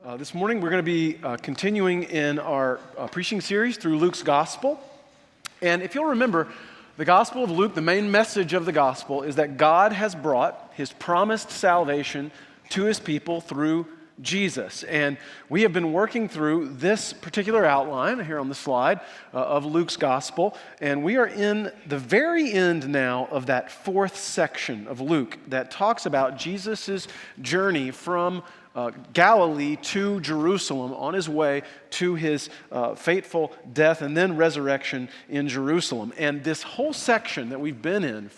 This morning we're going to be continuing in our preaching series through Luke's Gospel. And if you'll remember, the Gospel of Luke, the main message of the Gospel is that God has brought His promised salvation to His people through Jesus. And we have been working through this particular outline here on the slide of Luke's Gospel. And we are in the very end now of that fourth section of Luke that talks about Jesus' journey from Galilee to Jerusalem on his way to his fateful death and then resurrection in Jerusalem. And this whole section that we've been in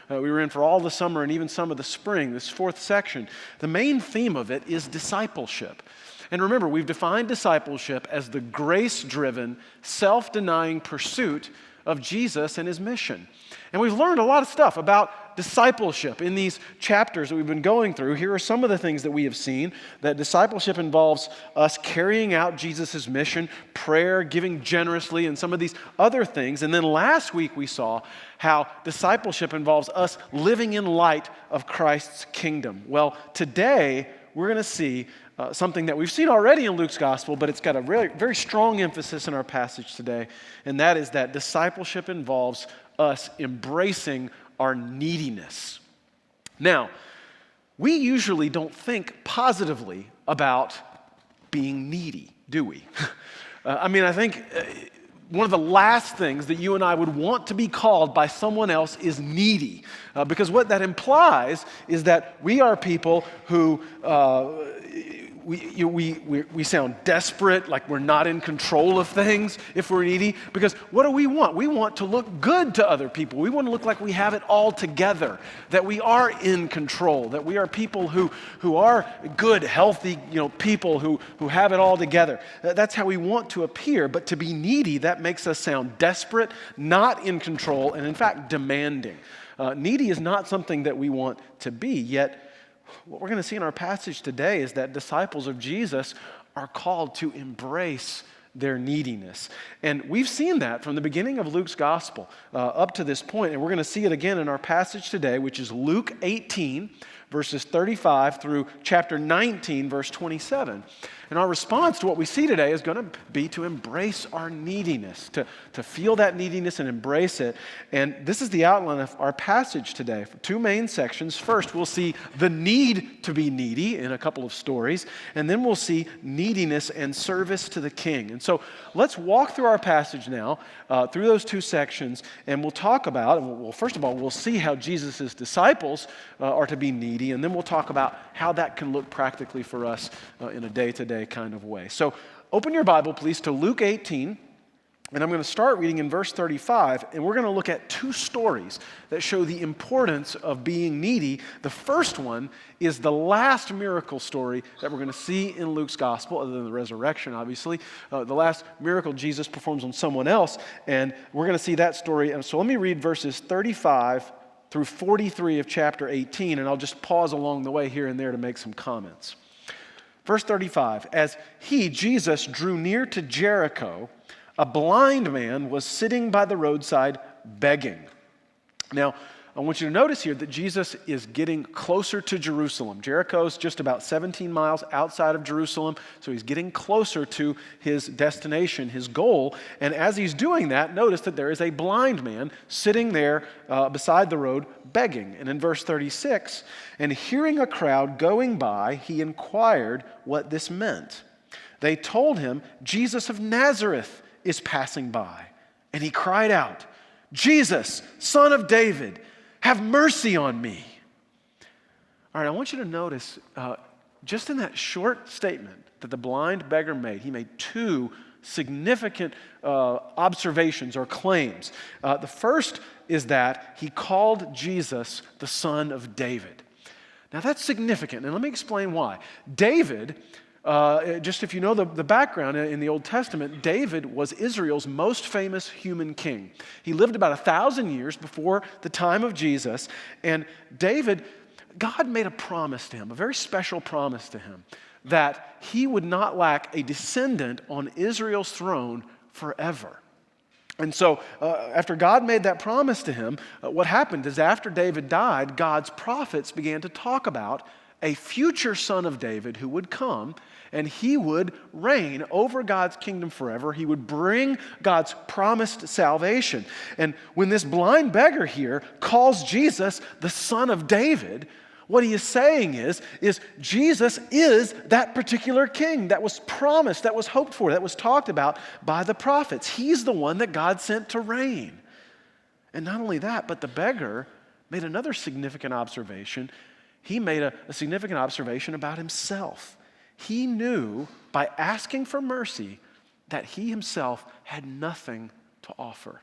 we were in for all the summer and even some of the spring, this fourth section, the main theme of it is discipleship. And remember, we've defined discipleship as the grace-driven, self-denying pursuit of Jesus and his mission. And we've learned a lot of stuff about discipleship in these chapters that we've been going through. Here are some of the things that we have seen, that discipleship involves us carrying out Jesus' mission, prayer, giving generously, and some of these other things. And then last week we saw how discipleship involves us living in light of Christ's kingdom. Well, today we're going to see something that we've seen already in Luke's Gospel, but it's got a very, very strong emphasis in our passage today, and that is that discipleship involves us embracing our neediness. Now, we usually don't think positively about being needy, do we? I think one of the last things that you and I would want to be called by someone else is needy, because what that implies is that we are people who we sound desperate, like we're not in control of things if we're needy, because what do we want? We want to look good to other people. We want to look like we have it all together, that we are in control, that we are people who are good, healthy, people who have it all together. That's how we want to appear, but to be needy, that makes us sound desperate, not in control, and in fact, demanding. Needy is not something that we want to be, yet what we're going to see in our passage today is that disciples of Jesus are called to embrace their neediness. And we've seen that from the beginning of Luke's Gospel up to this point, and we're going to see it again in our passage today, which is Luke 18, verses 35 through chapter 19, verse 27. And our response to what we see today is going to be to embrace our neediness, to feel that neediness and embrace it. And this is the outline of our passage today. For two main sections. First, we'll see the need to be needy in a couple of stories, and then we'll see neediness and service to the King. And so let's walk through our passage now, through those two sections, and we'll talk about, well, first of all, we'll see how Jesus' disciples are to be needy, and then we'll talk about how that can look practically for us in a day-to-day kind of way. So open your Bible, please, to Luke 18, and I'm going to start reading in verse 35, and we're going to look at two stories that show the importance of being needy. The first one is the last miracle story that we're going to see in Luke's Gospel, other than the resurrection, obviously. The last miracle Jesus performs on someone else, and we're going to see that story. And so let me read verses 35 through 43 of chapter 18, and I'll just pause along the way here and there to make some comments. Verse 35, as he, Jesus, drew near to Jericho, a blind man was sitting by the roadside begging. Now, I want you to notice here that Jesus is getting closer to Jerusalem. Jericho is just about 17 miles outside of Jerusalem, so he's getting closer to his destination, his goal. And as he's doing that, notice that there is a blind man sitting there beside the road begging. And in verse 36, and hearing a crowd going by, he inquired what this meant. They told him, Jesus of Nazareth is passing by. And he cried out, Jesus, Son of David, have mercy on me. All right, I want you to notice, just in that short statement that the blind beggar made, he made two significant observations or claims. The first is that he called Jesus the Son of David. Now that's significant, and let me explain why. David, just if you know the background in the Old Testament, David was Israel's most famous human king. He lived about 1,000 years before the time of Jesus, and David, God made a promise to him, a very special promise to him, that he would not lack a descendant on Israel's throne forever. And so after God made that promise to him, what happened is after David died, God's prophets began to talk about a future son of David who would come and he would reign over God's kingdom forever. He would bring God's promised salvation. And when this blind beggar here calls Jesus the son of David, what he is saying is Jesus is that particular king that was promised, that was hoped for, that was talked about by the prophets. He's the one that God sent to reign. And not only that, but the beggar made another significant observation. He made a significant observation about himself. He knew by asking for mercy that he himself had nothing to offer.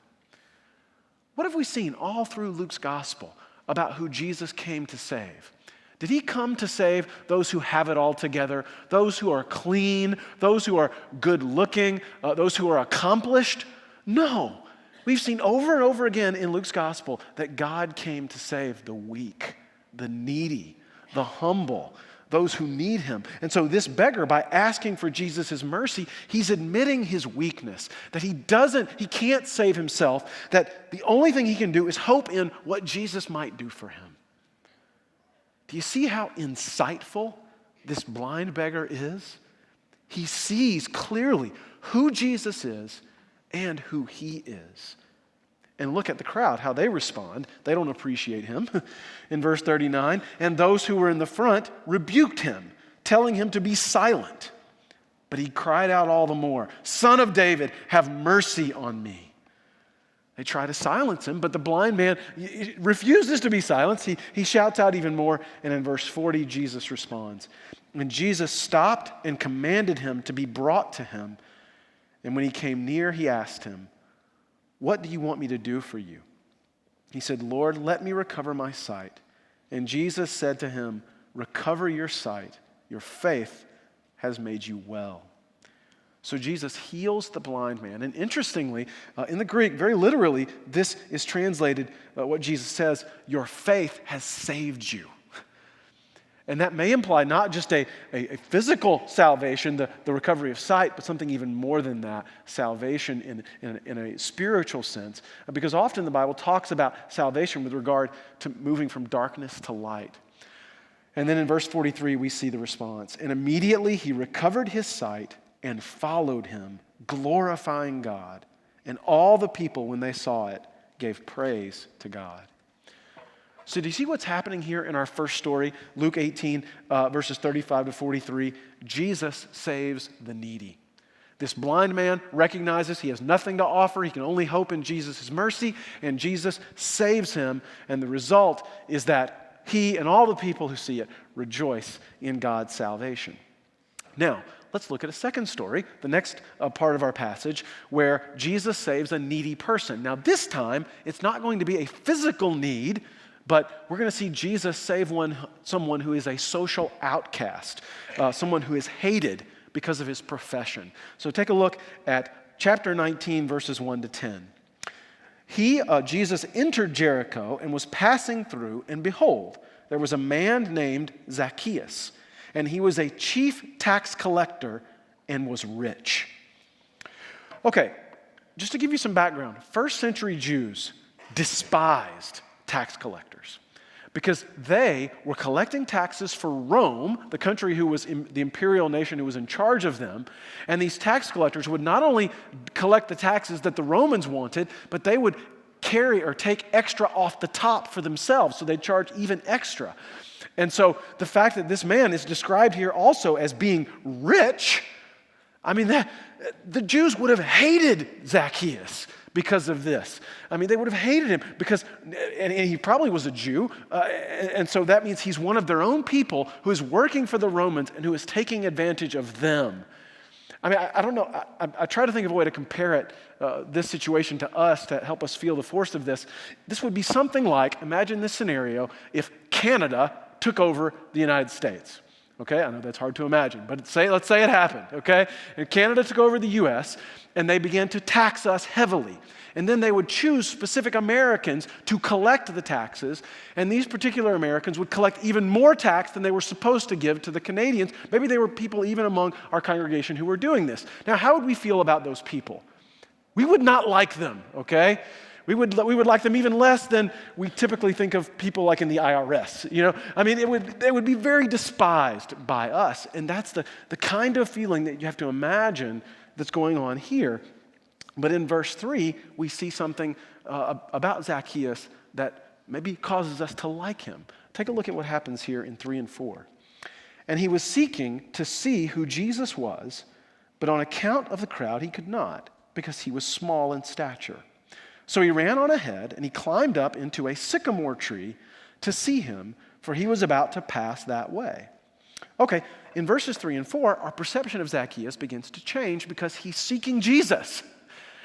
What have we seen all through Luke's gospel about who Jesus came to save? Did he come to save those who have it all together, those who are clean, those who are good looking, those who are accomplished? No. We've seen over and over again in Luke's gospel that God came to save the weak, the needy, the humble, those who need him. And so this beggar, by asking for Jesus' mercy, he's admitting his weakness, that he can't save himself, that the only thing he can do is hope in what Jesus might do for him. Do you see how insightful this blind beggar is? He sees clearly who Jesus is and who he is. And look at the crowd, how they respond. They don't appreciate him. In verse 39, and those who were in the front rebuked him, telling him to be silent. But he cried out all the more, "Son of David, have mercy on me." They try to silence him, but the blind man refuses to be silenced. He shouts out even more, and in verse 40, Jesus responds. And Jesus stopped and commanded him to be brought to him. And when he came near, he asked him, "What do you want me to do for you?" He said, "Lord, let me recover my sight." And Jesus said to him, "Recover your sight. Your faith has made you well." So Jesus heals the blind man. And interestingly, in the Greek, very literally, this is translated, what Jesus says, "Your faith has saved you." And that may imply not just a physical salvation, the recovery of sight, but something even more than that, salvation in a spiritual sense. Because often the Bible talks about salvation with regard to moving from darkness to light. And then in verse 43, we see the response. And immediately he recovered his sight and followed him, glorifying God. And all the people, when they saw it, gave praise to God. So do you see what's happening here in our first story, Luke 18, verses 35 to 43? Jesus saves the needy. This blind man recognizes he has nothing to offer. He can only hope in Jesus' mercy, and Jesus saves him. And the result is that he and all the people who see it rejoice in God's salvation. Now, let's look at a second story, the next part of our passage, where Jesus saves a needy person. Now, this time, it's not going to be a physical need, but we're going to see Jesus save someone who is a social outcast, someone who is hated because of his profession. So take a look at chapter 19, verses 1 to 10. Jesus entered Jericho and was passing through, and behold, there was a man named Zacchaeus, and he was a chief tax collector and was rich. Okay, just to give you some background, first century Jews despised tax collectors because they were collecting taxes for Rome, the country who was the imperial nation who was in charge of them. And these tax collectors would not only collect the taxes that the Romans wanted, but they would carry or take extra off the top for themselves, so they'd charge even extra. And so the fact that this man is described here also as being rich, I mean, the Jews would have hated Zacchaeus because of this. I mean, they would have hated him because, and he probably was a Jew, and so that means he's one of their own people who is working for the Romans and who is taking advantage of them. I mean, I don't know, I try to think of a way to compare it, this situation to us to help us feel the force of this. This would be something like, imagine this scenario, if Canada took over the United States. Okay, I know that's hard to imagine, but let's say it happened, okay? And Canada took over the U.S., and they began to tax us heavily. And then they would choose specific Americans to collect the taxes, and these particular Americans would collect even more tax than they were supposed to give to the Canadians. Maybe they were people even among our congregation who were doing this. Now, how would we feel about those people? We would not like them, okay? We would like them even less than we typically think of people like in the IRS. They would be very despised by us. And that's the kind of feeling that you have to imagine that's going on here. But in verse 3, we see something about Zacchaeus that maybe causes us to like him. Take a look at what happens here in 3 and 4. And he was seeking to see who Jesus was, but on account of the crowd he could not, because he was small in stature. So he ran on ahead, and he climbed up into a sycamore tree to see him, for he was about to pass that way. Okay, in verses 3 and 4, our perception of Zacchaeus begins to change because he's seeking Jesus.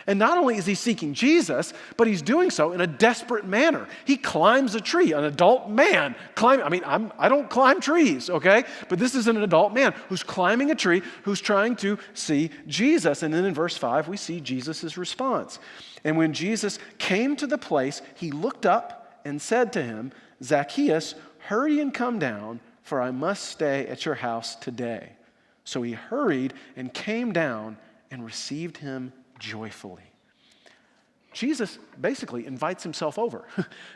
And not only is he seeking Jesus, but he's doing so in a desperate manner. He climbs a tree, an adult man. I don't climb trees, okay? But this is an adult man who's climbing a tree, who's trying to see Jesus. And then in verse 5, we see Jesus' response. And when Jesus came to the place, he looked up and said to him, Zacchaeus, hurry and come down, for I must stay at your house today. So he hurried and came down and received him joyfully. Jesus basically invites himself over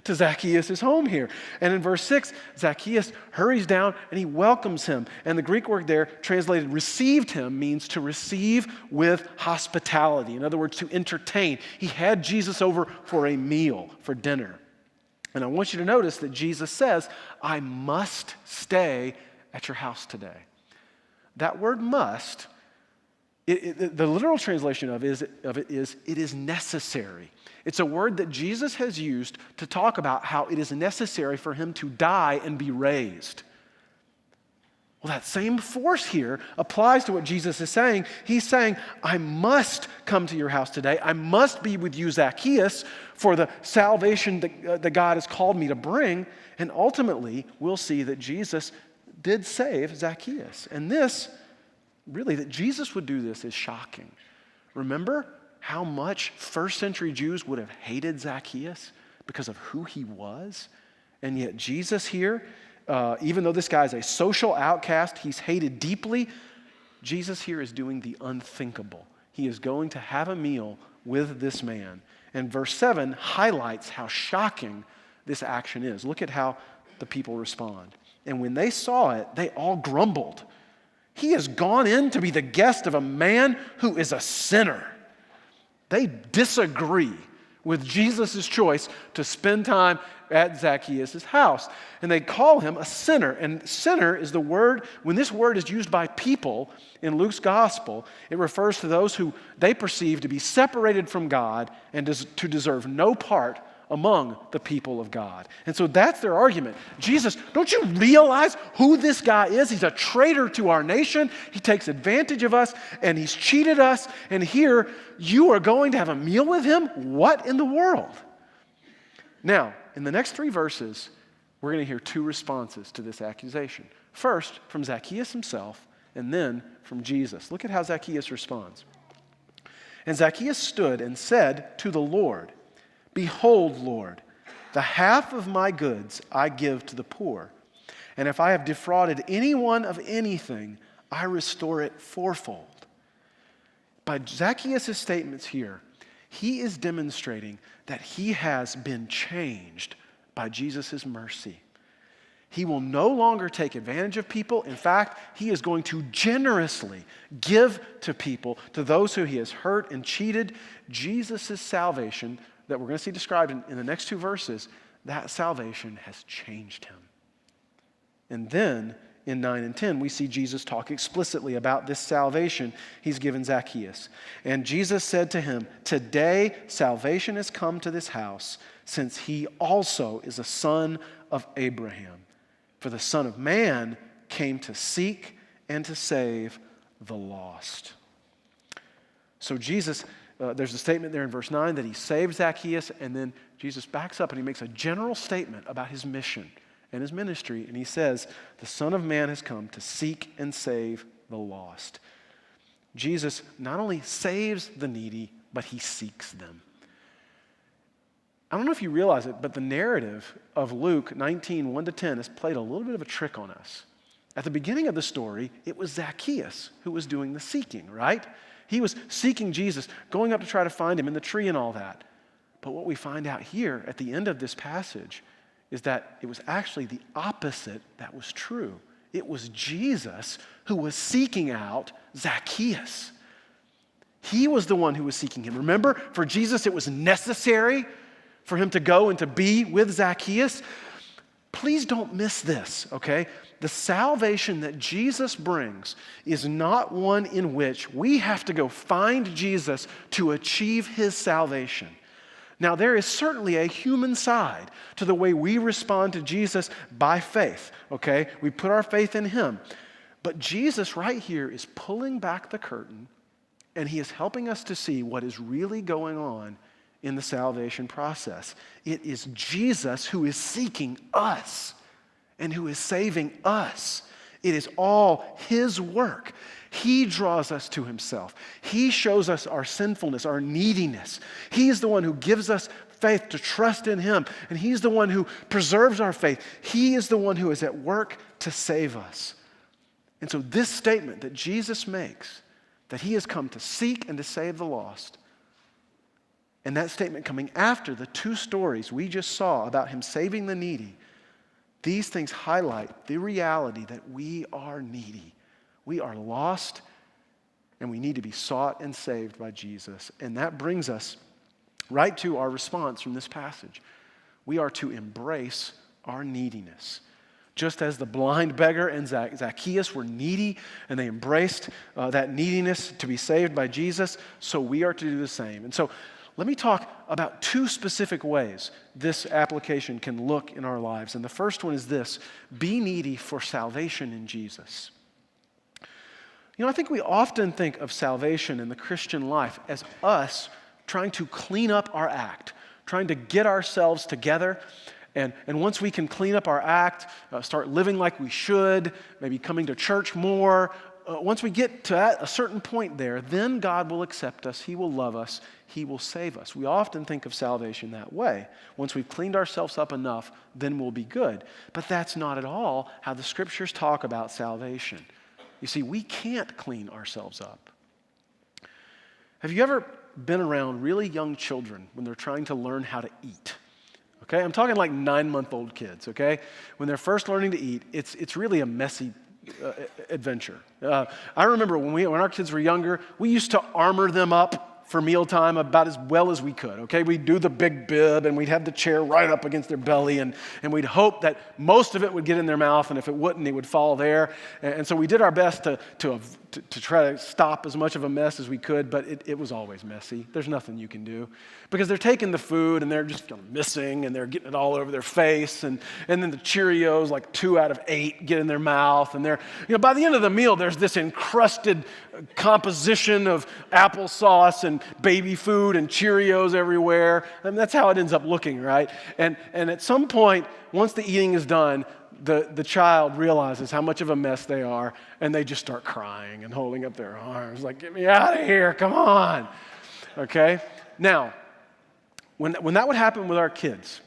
to Zacchaeus' home here. And in verse 6, Zacchaeus hurries down and he welcomes him. And the Greek word there translated received him means to receive with hospitality. In other words, to entertain. He had Jesus over for a meal, for dinner. And I want you to notice that Jesus says, I must stay at your house today. That word must, the literal translation of it is, it is necessary. It's a word that Jesus has used to talk about how it is necessary for him to die and be raised. Well, that same force here applies to what Jesus is saying. He's saying, I must come to your house today. I must be with you, Zacchaeus, for the salvation that God has called me to bring. And ultimately, we'll see that Jesus did save Zacchaeus. And this, really, that Jesus would do this is shocking. Remember how much first century Jews would have hated Zacchaeus because of who he was? And yet Jesus here, even though this guy's a social outcast, he's hated deeply, Jesus here is doing the unthinkable. He is going to have a meal with this man. And verse 7 highlights how shocking this action is. Look at how the people respond. And when they saw it, they all grumbled. He has gone in to be the guest of a man who is a sinner. They disagree with Jesus' choice to spend time at Zacchaeus' house. And they call him a sinner. And sinner is the word, when this word is used by people in Luke's gospel, it refers to those who they perceive to be separated from God and to deserve no part among the people of God. And so that's their argument. Jesus, don't you realize who this guy is? He's a traitor to our nation. He takes advantage of us and he's cheated us. And here you are going to have a meal with him? What in the world? Now, in the next 3 verses, we're going to hear 2 responses to this accusation. First, from Zacchaeus himself, and then from Jesus. Look at how Zacchaeus responds. And Zacchaeus stood and said to the Lord, Behold, Lord, the half of my goods I give to the poor. And if I have defrauded anyone of anything, I restore it fourfold. By Zacchaeus' statements here, he is demonstrating that he has been changed by Jesus' mercy. He will no longer take advantage of people. In fact, he is going to generously give to people, to those who he has hurt and cheated. Jesus' salvation that we're going to see described in the next 2 verses, that salvation has changed him. And then in 9 and 10, we see Jesus talk explicitly about this salvation he's given Zacchaeus. And Jesus said to him, Today salvation has come to this house, since he also is a son of Abraham. For the Son of Man came to seek and to save the lost. So Jesus, there's a statement there in verse 9 that he saved Zacchaeus, and then Jesus backs up and he makes a general statement about his mission and his ministry, and he says, the Son of Man has come to seek and save the lost. Jesus not only saves the needy, but he seeks them. I don't know if you realize it, but the narrative of Luke 19, 1-10 has played a little bit of a trick on us. At the beginning of the story, it was Zacchaeus who was doing the seeking, right? He was seeking Jesus, going up to try to find him in the tree and all that. But what we find out here at the end of this passage is that it was actually the opposite that was true. It was Jesus who was seeking out Zacchaeus. He was the one who was seeking him. Remember, for Jesus, it was necessary for him to go and to be with Zacchaeus. Please don't miss this, okay? The salvation that Jesus brings is not one in which we have to go find Jesus to achieve his salvation. Now, there is certainly a human side to the way we respond to Jesus by faith, okay? We put our faith in him. But Jesus right here is pulling back the curtain, and he is helping us to see what is really going on in the salvation process. It is Jesus who is seeking us and who is saving us. It is all his work. He draws us to himself. He shows us our sinfulness, our neediness. He's the one who gives us faith to trust in him, and he's the one who preserves our faith. He is the one who is at work to save us. And so this statement that Jesus makes, that he has come to seek and to save the lost, and that statement coming after the two stories we just saw about him saving the needy, these things highlight the reality that we are needy. We are lost, and we need to be sought and saved by Jesus. And that brings us right to our response from this passage. We are to embrace our neediness. Just as the blind beggar and Zacchaeus were needy, and they embraced that neediness to be saved by Jesus, so we are to do the same. And so let me talk about two specific ways this application can look in our lives. And the first one is this: be needy for salvation in Jesus. You know, I think we often think of salvation in the Christian life as us trying to clean up our act, trying to get ourselves together. And once we can clean up our act, start living like we should, maybe coming to church more, once we get to a certain point there, then God will accept us, he will love us, he will save us. We often think of salvation that way. Once we've cleaned ourselves up enough, then we'll be good. But that's not at all how the scriptures talk about salvation. You see, we can't clean ourselves up. Have you ever been around really young children when they're trying to learn how to eat? Okay, I'm talking like 9-month-old kids, okay? When they're first learning to eat, it's really a messy adventure. I remember when our kids were younger, we used to armor them up for mealtime about as well as we could, okay? We'd do the big bib, and we'd have the chair right up against their belly, and we'd hope that most of it would get in their mouth, and if it wouldn't, it would fall there. And so we did our best to try to stop as much of a mess as we could, but it was always messy. There's nothing you can do, because they're taking the food, and they're just missing, and they're getting it all over their face, and then the Cheerios, like 2 out of 8, get in their mouth, and by the end of the meal, there's this encrusted composition of applesauce and baby food and Cheerios everywhere. I mean, that's how it ends up looking, right? And at some point, once the eating is done, the child realizes how much of a mess they are, and they just start crying and holding up their arms like, get me out of here, come on. Okay? Now, when that would happen with our kids,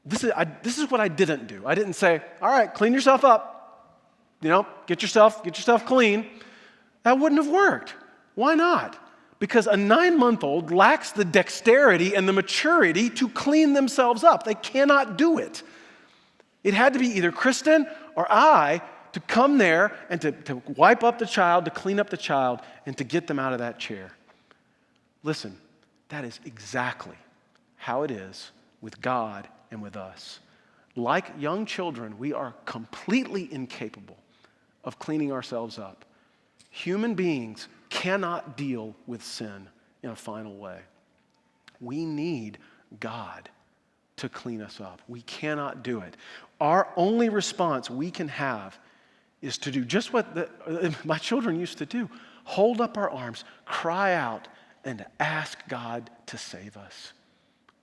this is what I didn't do. I didn't say, all right, clean yourself up. Get yourself clean. That wouldn't have worked. Why not? Because a 9-month-old lacks the dexterity and the maturity to clean themselves up. They cannot do it. It had to be either Kristen or I to come there and to wipe up the child, to clean up the child, and to get them out of that chair. Listen, that is exactly how it is with God and with us. Like young children, we are completely incapable of cleaning ourselves up. Human beings cannot deal with sin in a final way. We need God to clean us up. We cannot do it. Our only response we can have is to do just what my children used to do. Hold up our arms, cry out, and to ask God to save us.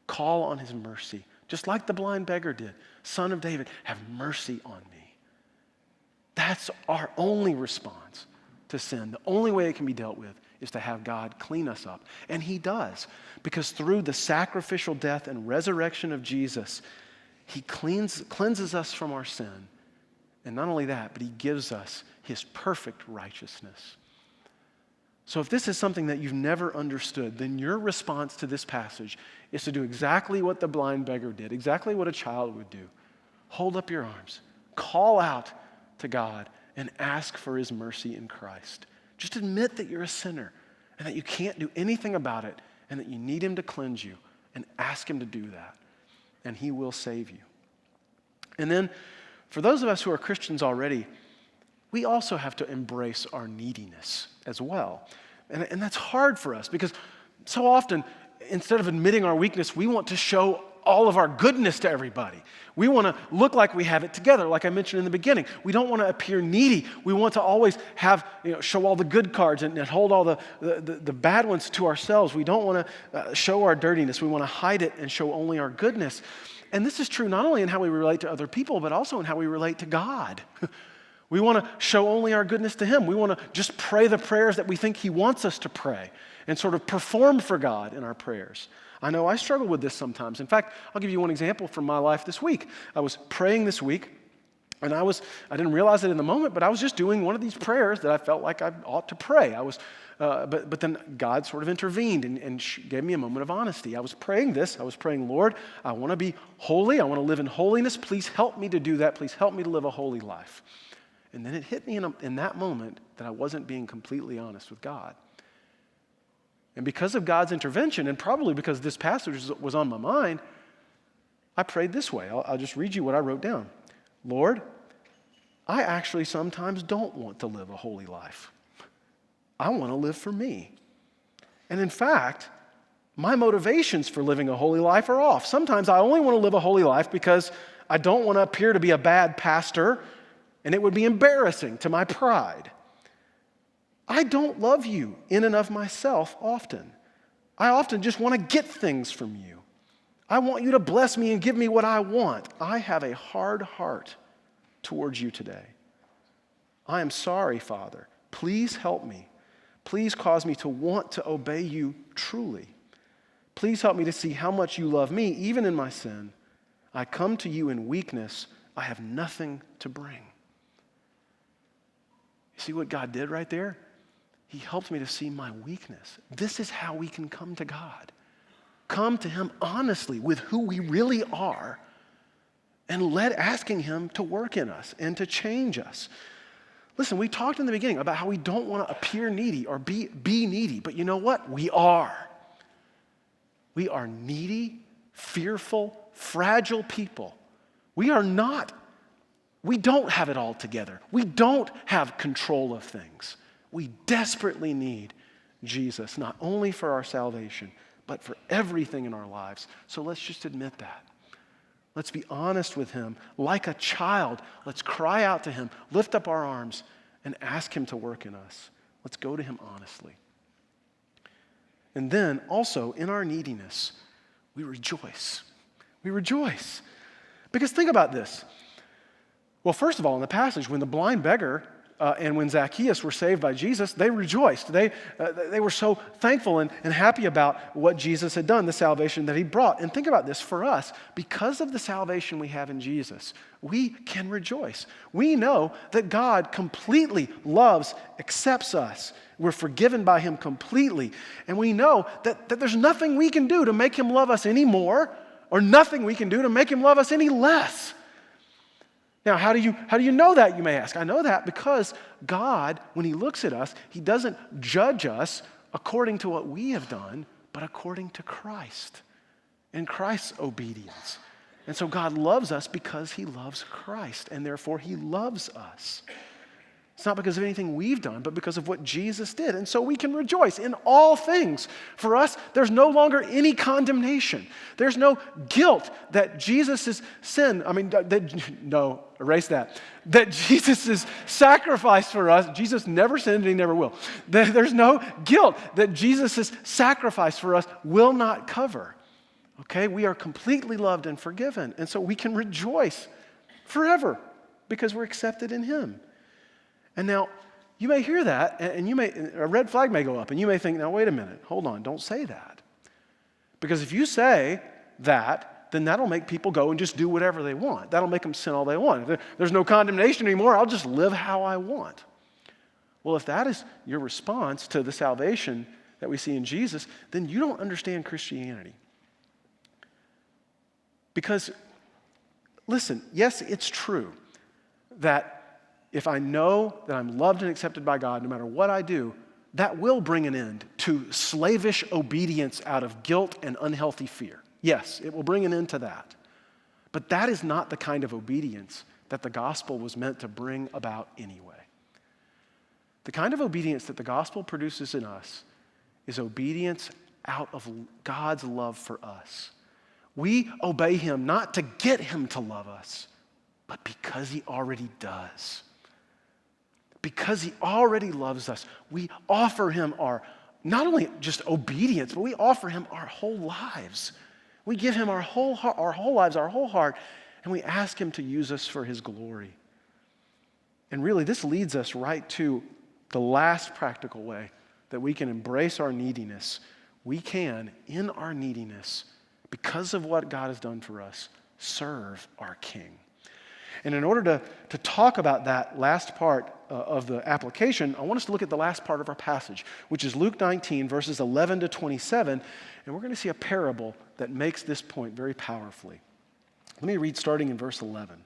Call on his mercy, just like the blind beggar did. Son of David, have mercy on me. That's our only response to sin. The only way it can be dealt with is to have God clean us up. And he does, because through the sacrificial death and resurrection of Jesus, he cleanses us from our sin. And not only that, but he gives us his perfect righteousness. So if this is something that you've never understood, then your response to this passage is to do exactly what the blind beggar did, exactly what a child would do. Hold up your arms, call out to God, and ask for his mercy in Christ. Just admit that you're a sinner and that you can't do anything about it and that you need him to cleanse you, and ask him to do that, and he will save you. And then for those of us who are Christians already, we also have to embrace our neediness as well. And that's hard for us because so often, instead of admitting our weakness, we want to show all of our goodness to everybody. We want to look like we have it together, like I mentioned in the beginning. We don't want to appear needy. We want to always have, show all the good cards and hold all the bad ones to ourselves. We don't want to show our dirtiness. We want to hide it and show only our goodness. And this is true not only in how we relate to other people, but also in how we relate to God. We want to show only our goodness to him. We want to just pray the prayers that we think he wants us to pray and sort of perform for God in our prayers. I know I struggle with this sometimes. In fact, I'll give you one example from my life this week. I was praying this week, and I didn't realize it in the moment, but I was just doing one of these prayers that I felt like I ought to pray. But then God sort of intervened and gave me a moment of honesty. I was praying this. I was praying, Lord, I want to be holy. I want to live in holiness. Please help me to do that. Please help me to live a holy life. And then it hit me in that moment that I wasn't being completely honest with God. And because of God's intervention, and probably because this passage was on my mind, I prayed this way. I'll just read you what I wrote down. Lord, I actually sometimes don't want to live a holy life. I want to live for me. And in fact, my motivations for living a holy life are off. Sometimes I only want to live a holy life because I don't want to appear to be a bad pastor, and it would be embarrassing to my pride. I don't love you in and of myself often. I often just want to get things from you. I want you to bless me and give me what I want. I have a hard heart towards you today. I am sorry, Father. Please help me. Please cause me to want to obey you truly. Please help me to see how much you love me, even in my sin. I come to you in weakness. I have nothing to bring. See what God did right there? He helped me to see my weakness. This is how we can come to God. Come to him honestly with who we really are and asking him to work in us and to change us. Listen, we talked in the beginning about how we don't want to appear needy or be needy, but you know what? We are. We are needy, fearful, fragile people. We don't have it all together. We don't have control of things. We desperately need Jesus, not only for our salvation, but for everything in our lives. So let's just admit that. Let's be honest with him. Like a child, let's cry out to him, lift up our arms, and ask him to work in us. Let's go to him honestly. And then also in our neediness, we rejoice. We rejoice. Because think about this. Well, first of all, in the passage, when the blind beggar and when Zacchaeus were saved by Jesus, they rejoiced. They were so thankful and happy about what Jesus had done, the salvation that he brought. And think about this for us. Because of the salvation we have in Jesus, we can rejoice. We know that God completely loves, accepts us. We're forgiven by him completely. And we know that there's nothing we can do to make him love us any more, or nothing we can do to make him love us any less. Now, how do you know that, you may ask? I know that because God, when he looks at us, he doesn't judge us according to what we have done, but according to Christ and Christ's obedience. And so God loves us because he loves Christ, and therefore he loves us. It's not because of anything we've done, but because of what Jesus did. And so we can rejoice in all things. For us, there's no longer any condemnation. There's no guilt that Jesus' sin, erase that. That Jesus' sacrifice for us, Jesus never sinned and he never will. There's no guilt that Jesus' sacrifice for us will not cover. Okay, we are completely loved and forgiven. And so we can rejoice forever because we're accepted in him. And now, you may hear that, and a red flag may go up, and you may think, now wait a minute, hold on, don't say that. Because if you say that, then that'll make people go and just do whatever they want. That'll make them sin all they want. If there's no condemnation anymore, I'll just live how I want. Well, if that is your response to the salvation that we see in Jesus, then you don't understand Christianity. Because, listen, yes, it's true that if I know that I'm loved and accepted by God, no matter what I do, that will bring an end to slavish obedience out of guilt and unhealthy fear. Yes, it will bring an end to that. But that is not the kind of obedience that the gospel was meant to bring about anyway. The kind of obedience that the gospel produces in us is obedience out of God's love for us. We obey him not to get him to love us, but because he already does. Because he already loves us, we offer him our, not only just obedience, but we offer him our whole lives. We give him our whole lives, our whole heart, and we ask him to use us for his glory. And really, this leads us right to the last practical way that we can embrace our neediness. We can, in our neediness, because of what God has done for us, serve our King. And in order to talk about that last part of the application, I want us to look at the last part of our passage, which is Luke 19, verses 11 to 27, and we're going to see a parable that makes this point very powerfully. Let me read starting in verse 11.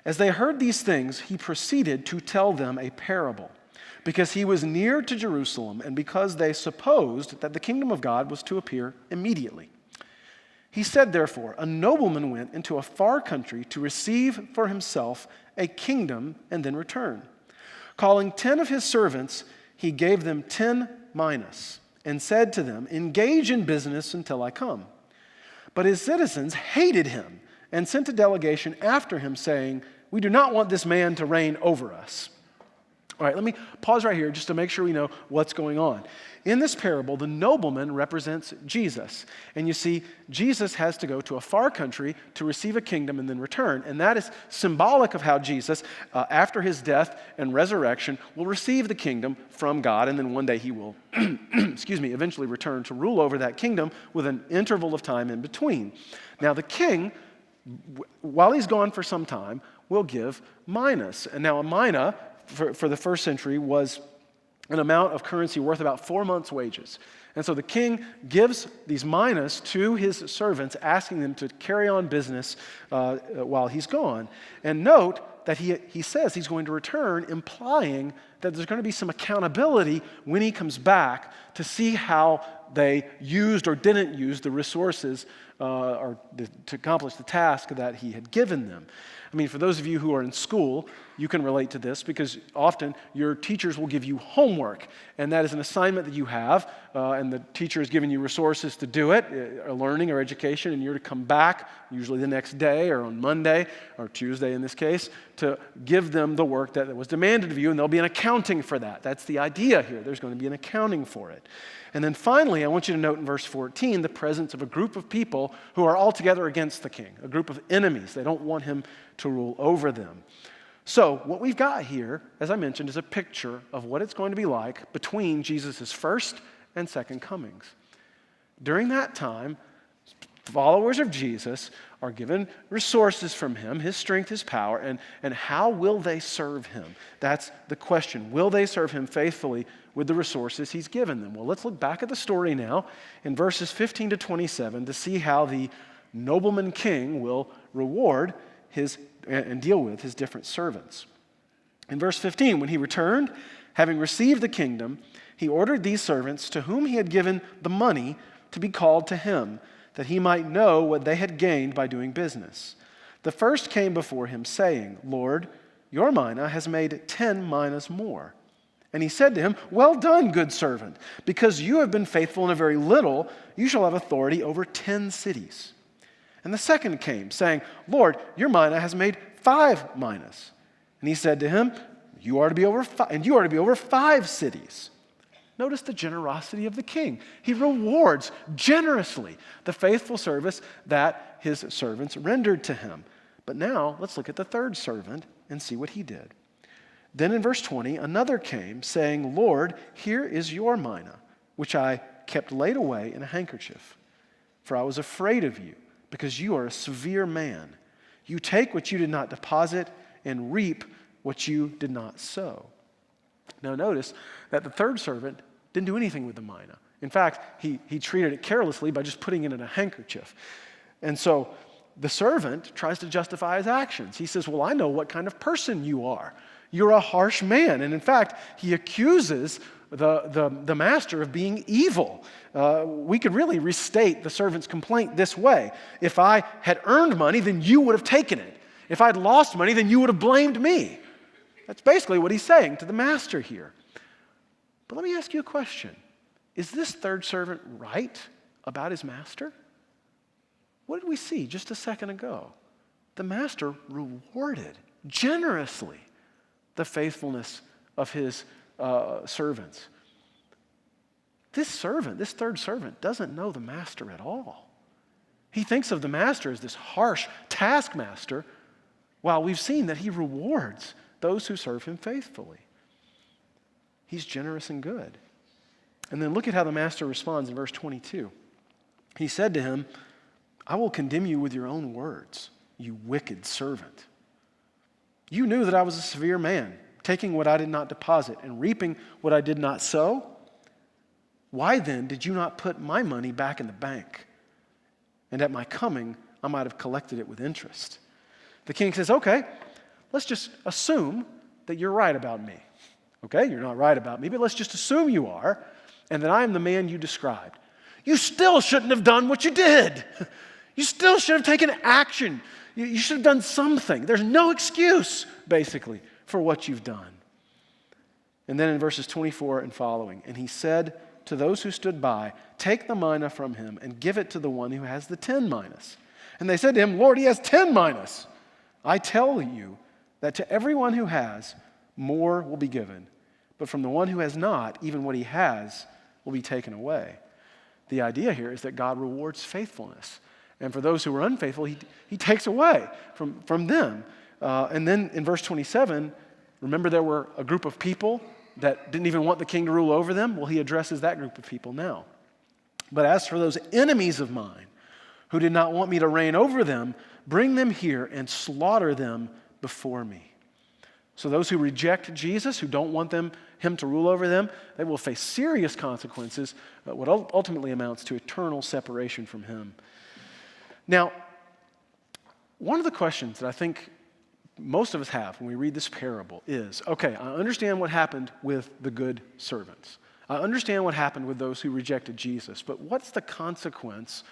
As they heard these things, he proceeded to tell them a parable, because he was near to Jerusalem and because they supposed that the kingdom of God was to appear immediately. He said, therefore, a nobleman went into a far country to receive for himself a kingdom and then return. Calling 10 of his servants, he gave them 10 minas and said to them, engage in business until I come. But his citizens hated him and sent a delegation after him saying, we do not want this man to reign over us. All right, let me pause right here just to make sure we know what's going on. In this parable, the nobleman represents Jesus. And you see, Jesus has to go to a far country to receive a kingdom and then return. And that is symbolic of how Jesus, after his death and resurrection, will receive the kingdom from God. And then one day he will, eventually return to rule over that kingdom with an interval of time in between. Now the king, while he's gone for some time, will give minas. And now a mina, for the first century, was an amount of currency worth about 4 months' wages. And so the king gives these minas to his servants, asking them to carry on business while he's gone. And note that he says he's going to return, implying that there's going to be some accountability when he comes back to see how they used or didn't use the resources to accomplish the task that he had given them. I mean, for those of you who are in school, you can relate to this because often your teachers will give you homework, and that is an assignment that you have, and the teacher has given you resources to do it, learning or education, and you're to come back, usually the next day or on Monday or Tuesday in this case, to give them the work that was demanded of you, and there'll be an accounting for that. That's the idea here. There's going to be an accounting for it. And then finally, I want you to note in verse 14 the presence of a group of people who are altogether against the king, a group of enemies. They don't want him to rule over them. So what we've got here, as I mentioned, is a picture of what it's going to be like between Jesus' first and second comings. During that time, followers of Jesus are given resources from him, his strength, his power, and how will they serve him? That's the question. Will they serve him faithfully with the resources he's given them? Well, let's look back at the story now in verses 15 to 27 to see how the nobleman king will reward and deal with his different servants. In verse 15, when he returned, having received the kingdom, he ordered these servants to whom he had given the money to be called to him, that he might know what they had gained by doing business. The first came before him, saying, Lord, your mina has made 10 minas more. And he said to him, well done, good servant, because you have been faithful in a very little, you shall have authority over 10 cities. And the second came, saying, Lord, your mina has made 5 minas. And he said to him, you are to be over 5 cities. Notice the generosity of the king. He rewards generously the faithful service that his servants rendered to him. But now, let's look at the third servant and see what he did. Then in verse 20, another came, saying, Lord, here is your mina, which I kept laid away in a handkerchief. For I was afraid of you, because you are a severe man. You take what you did not deposit and reap what you did not sow. Now notice that the third servant didn't do anything with the mina. In fact, he treated it carelessly by just putting it in a handkerchief. And so the servant tries to justify his actions. He says, well, I know what kind of person you are. You're a harsh man. And in fact, he accuses the master of being evil. We could really restate the servant's complaint this way. If I had earned money, then you would have taken it. If I had lost money, then you would have blamed me. That's basically what he's saying to the master here. But let me ask you a question. Is this third servant right about his master? What did we see just a second ago? The master rewarded generously the faithfulness of his servants. This third servant, doesn't know the master at all. He thinks of the master as this harsh taskmaster, while we've seen that he rewards those who serve him faithfully. He's generous and good. And then look at how the master responds in verse 22. He said to him, I will condemn you with your own words, you wicked servant. You knew that I was a severe man, taking what I did not deposit and reaping what I did not sow. Why then did you not put my money back in the bank? And at my coming, I might have collected it with interest. The king says, okay, let's just assume that you're right about me. Okay, you're not right about me, but let's just assume you are, and that I am the man you described. You still shouldn't have done what you did. You still should have taken action. You should have done something. There's no excuse, basically, for what you've done. And then in verses 24 and following, and he said to those who stood by, take the mina from him and give it to the one who has the 10 minas. And they said to him, Lord, he has 10 minas. I tell you that to everyone who has, more will be given. But from the one who has not, even what he has will be taken away. The idea here is that God rewards faithfulness. And for those who are unfaithful, he takes away from them. And then in verse 27, remember there were a group of people that didn't even want the king to rule over them? Well, he addresses that group of people now. But as for those enemies of mine who did not want me to reign over them, bring them here and slaughter them before me. So those who reject Jesus, who don't want him to rule over them, they will face serious consequences, what ultimately amounts to eternal separation from him. Now, one of the questions that I think most of us have when we read this parable is, okay, I understand what happened with the good servants. I understand what happened with those who rejected Jesus, but what's the consequence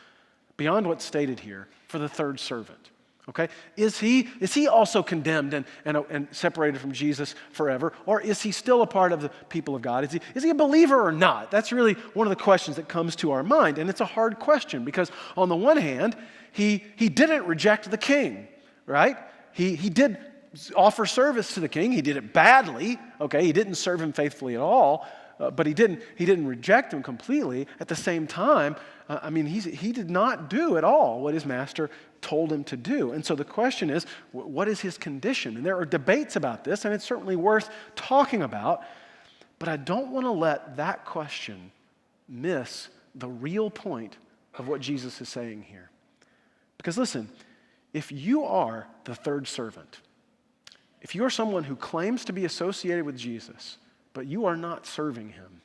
beyond what's stated here for the third servant? Okay, is he also condemned and separated from Jesus forever, or is he still a part of the people of God? Is he a believer or not? That's really one of the questions that comes to our mind, and it's a hard question because on the one hand, he didn't reject the king, right? He did offer service to the king. He did it badly. Okay, he didn't serve him faithfully at all, but he didn't reject him completely. At the same time, he did not do at all what his master told him to do. And so the question is, what is his condition? And there are debates about this, and it's certainly worth talking about, but I don't want to let that question miss the real point of what Jesus is saying here. Because listen, if you are the third servant, if you are someone who claims to be associated with Jesus, but you are not serving him,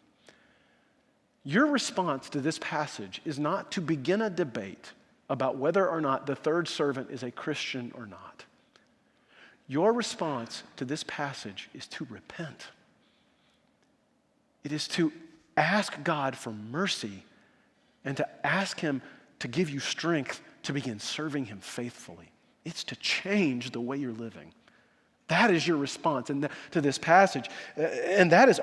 your response to this passage is not to begin a debate about whether or not the third servant is a Christian or not. Your response to this passage is to repent. It is to ask God for mercy and to ask him to give you strength to begin serving him faithfully. It's to change the way you're living. That is your response to this passage. And that is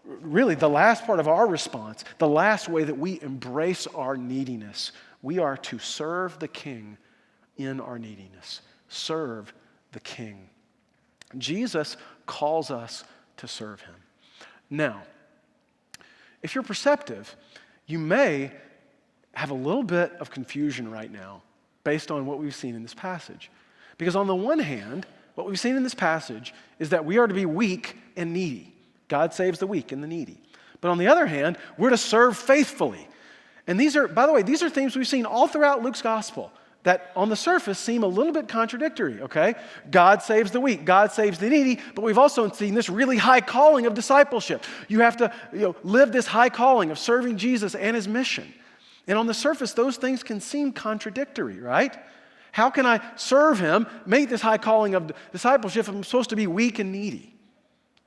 really the last part of our response, the last way that we embrace our neediness. We are to serve the king in our neediness. Serve the king. Jesus calls us to serve him. Now, if you're perceptive, you may have a little bit of confusion right now based on what we've seen in this passage. Because on the one hand, what we've seen in this passage is that we are to be weak and needy. God saves the weak and the needy. But on the other hand, we're to serve faithfully. And these are, by the way, these are themes we've seen all throughout Luke's gospel. that on the surface seem a little bit contradictory, okay? God saves the weak, God saves the needy, but we've also seen this really high calling of discipleship. You have to live this high calling of serving Jesus and his mission. And on the surface, those things can seem contradictory, right? How can I serve him, make this high calling of discipleship if I'm supposed to be weak and needy?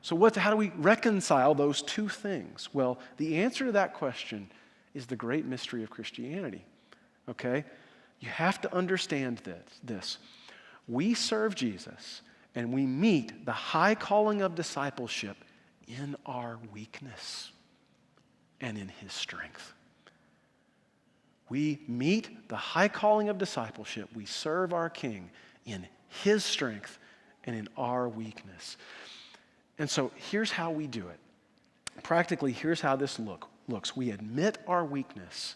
So how do we reconcile those two things? Well, the answer to that question is the great mystery of Christianity, okay? You have to understand this. We serve Jesus and we meet the high calling of discipleship in our weakness and in his strength. We meet the high calling of discipleship. We serve our King in his strength and in our weakness. And so here's how we do it. Practically, here's how this looks. We admit our weakness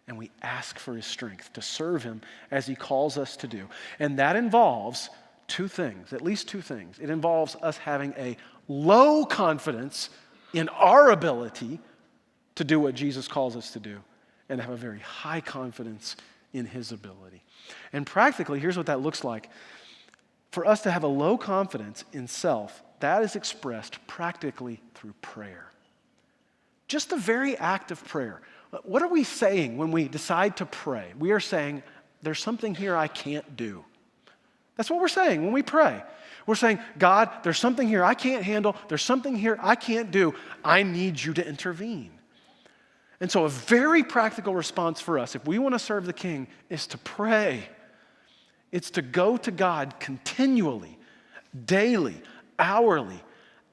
and we ask for his strength to serve him as he calls us to do. And that involves two things, at least two things. It involves us having a low confidence in our ability to do what Jesus calls us to do, and have a very high confidence in his ability. And practically, here's what that looks like. For us to have a low confidence in self, that is expressed practically through prayer. Just the very act of prayer. What are we saying when we decide to pray? We are saying, there's something here I can't do. That's what we're saying when we pray. We're saying, God, there's something here I can't handle. There's something here I can't do. I need you to intervene. And so a very practical response for us, if we want to serve the King, is to pray. It's to go to God continually, daily, hourly,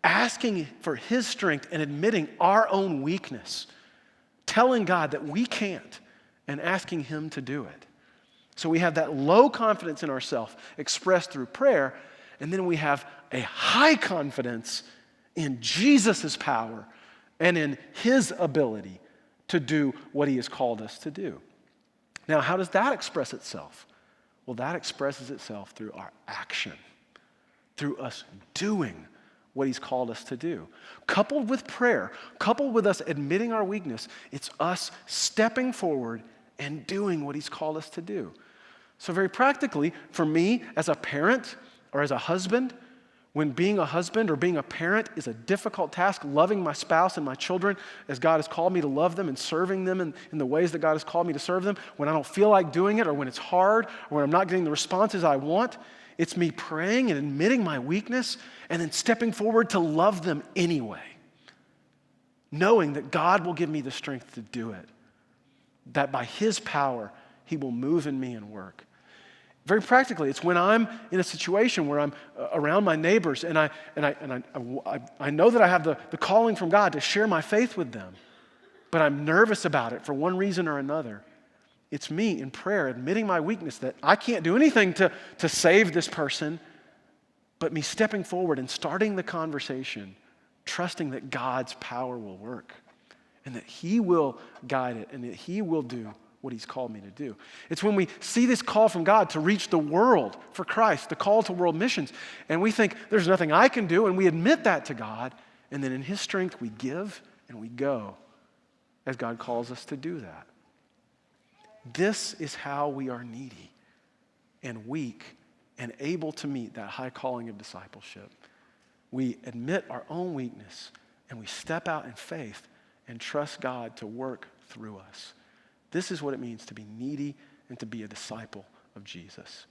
asking for his strength and admitting our own weakness, telling God that we can't and asking him to do it. So we have that low confidence in ourselves expressed through prayer, and then we have a high confidence in Jesus' power and in his ability to do what he has called us to do. Now, how does that express itself? Well, that expresses itself through our action, through us doing what he's called us to do. Coupled with prayer, coupled with us admitting our weakness, it's us stepping forward and doing what he's called us to do. So very practically, for me as a parent or as a husband, when being a husband or being a parent is a difficult task, loving my spouse and my children as God has called me to love them and serving them in the ways that God has called me to serve them, when I don't feel like doing it or when it's hard or when I'm not getting the responses I want, it's me praying and admitting my weakness and then stepping forward to love them anyway, knowing that God will give me the strength to do it, that by his power, he will move in me and work. Very practically, it's when I'm in a situation where I'm around my neighbors and I know that I have the calling from God to share my faith with them, but I'm nervous about it for one reason or another. It's me in prayer admitting my weakness that I can't do anything to save this person, but me stepping forward and starting the conversation, trusting that God's power will work and that he will guide it and that he will do what he's called me to do. It's when we see this call from God to reach the world for Christ, the call to world missions, and we think there's nothing I can do, and we admit that to God, and then in his strength we give and we go as God calls us to do that. This is how we are needy and weak and able to meet that high calling of discipleship. We admit our own weakness and we step out in faith and trust God to work through us. This is what it means to be needy and to be a disciple of Jesus.